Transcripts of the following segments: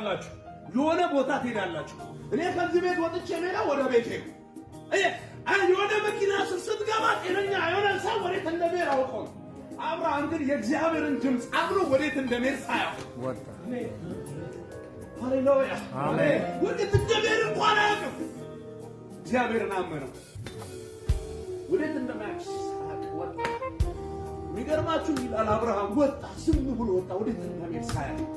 ታደርጋላችሁ? የሆነ ቦታ ትሄዳላችሁ። እኔ ከዚህ ቤት ወጥቼ ሜዳ ወደ ቤቴ የሆነ መኪና ስር ስትገባ ጤነኛ የሆነ ሰው ወዴት እንደሚሄድ አውቀው። አብርሃም ግን የእግዚአብሔርን ድምፅ አምኖ ወዴት እንደሚሄድ ሳያውቅ ወጣ። ሃሌሉያ አሜን። ወዴት እንደሚሄድ እንኳን አያውቅም። እግዚአብሔርን አመነው። ወዴት እንደሚሄድ ወጣ። የሚገርማችሁ ይላል አብርሃም ወጣ፣ ዝም ብሎ ወጣ። ወዴት እንደሚሄድ ሳያውቅ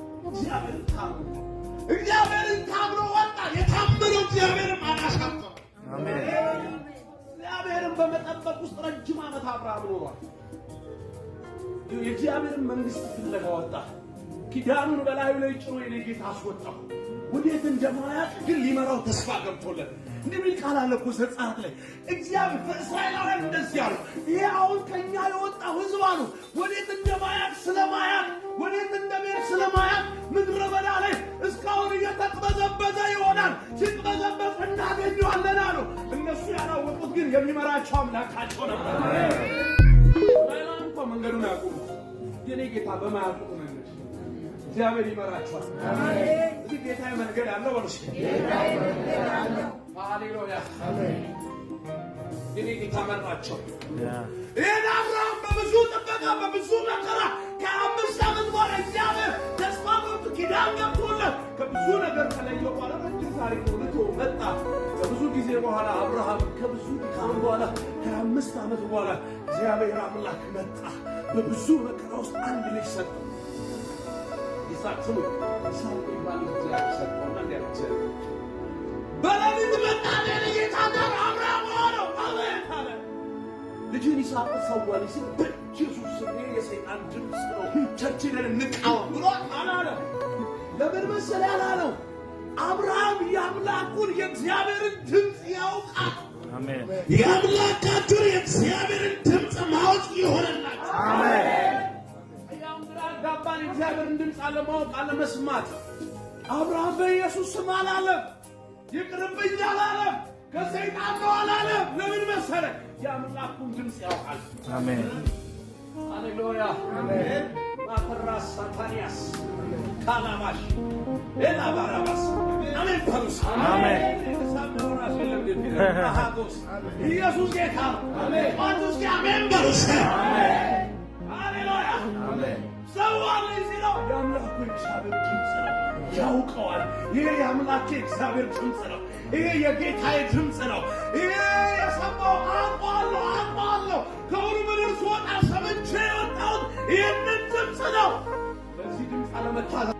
እግዚአብሔርን ታምኖ ወጣ። የታመነው እግዚአብሔርን አላሻፈረም። አሜን። እግዚአብሔርን በመጠበቅ ውስጥ ረጅም ዓመት አብርሃም ኖሯል። የእግዚአብሔርን መንግስት ፍለጋ ወጣ። ኪዳኑን በላዩ ላይ ጭኖ የኔ ጌታ አስወጣው። ወዴት እንደማያውቅ ግን ሊመራው ተስፋ ገብቶለት እንደምን ቃል አለ እኮ ዘጸአት ላይ እግዚአብሔር በእስራኤላውያን እንደዚህ አለ። ይሄ አሁን ከኛ የወጣው ህዝብ አሉ ወዴት እንደማያውቅ ስለማያውቅ ወዴት እንደሚሄድ ስለማያውቅ ምድረ በዳ ላይ እስካሁን እየተቅበዘበዘ ይሆናል። ሲቅበዘበዝ እናገኘዋለን አሉ። እነሱ ያላወቁት ግን የሚመራቸው አምላካቸው ነበር። እስራኤላውያን እኮ መንገዱን ያውቁ። የኔ ጌታ በማያውቁት መንገድ እግዚአብሔር ይመራቸዋል። አሜን። እዚህ ጌታ መንገድ አለው ወርሽ ጌታ መንገድ አለው። ሃሌሉያ አሜን። የኔ ጌታ መራቸው። ይሄን አብርሃም በብዙ ጥበቃ በብዙ መከራ ከ5 ዓመት በኋላ እግዚአብሔር ተስፋ ገብቶ ኪዳን ገብቶለት ከብዙ ነገር ከለየው በኋላ ረጅም ታሪክ ልቶ መጣ። ከብዙ ጊዜ በኋላ አብርሃም ከብዙ ድካም በኋላ ከ5 ዓመት በኋላ እግዚአብሔር አምላክ መጣ። በብዙ መከራ ውስጥ አንድ ልጅ ሰጠው። ይስሐቅ ስሙ ይስሐቅ ይባል እግዚአብሔር ሰጠው። ማለት በለሊት መጣ። ለጌታ ጋር አብርሃም ሆነው አቤት አለ። ልጅን ይስሐቅ ሰዋል ሲል በኢየሱስ ስም የሰይጣን ድምፅ ነው ቸርችልን እንቃወም ብሎ አላለ። ለምን መሰለህ ያላለው? አብርሃም የአምላኩን የእግዚአብሔርን ድምፅ ያውቃል። አሜን። የአምላካችሁ የእግዚአብሔርን ድምፅ ማወቅ ይሆንላችሁ። አሜን። ጋባን እግዚአብሔርን ድምፅ አለማወቅ አለመስማት። አብርሃም በኢየሱስ ስም አላለም። ይቅርብኝ አላለም። ከሰይጣን ነው አላለም። ለምን መሰለህ? የአምላኩን ድምፅ ያውቃል። አሜን። ሃሌሉያ አሜን። ማፈራስ ሳታንያስ ካላማሽ ኤላ ባራባስ አሜን ፐሩስ አሜን። ሳምራስ ለምድር ኢየሱስ ጌታ አሜን። ማቱስ አሜን ፐሩስ አሜን። ሃሌሉያ አሜን። ሰዋል ይዝራው የአምላኩ እግዚአብሔር ድምፅ ነው። ያውቀዋል። ይሄ የአምላኬ እግዚአብሔር ድምፅ ነው። ይሄ የጌታዬ ድምፅ ነው። ይሄ የሰማው አውቀዋለሁ። ከሁሉ ምድር ስወጣ ሰምቼ የወጣሁት ይህንን ድምፅ ነው። በዚህ ድምፅ አለመታዘዝ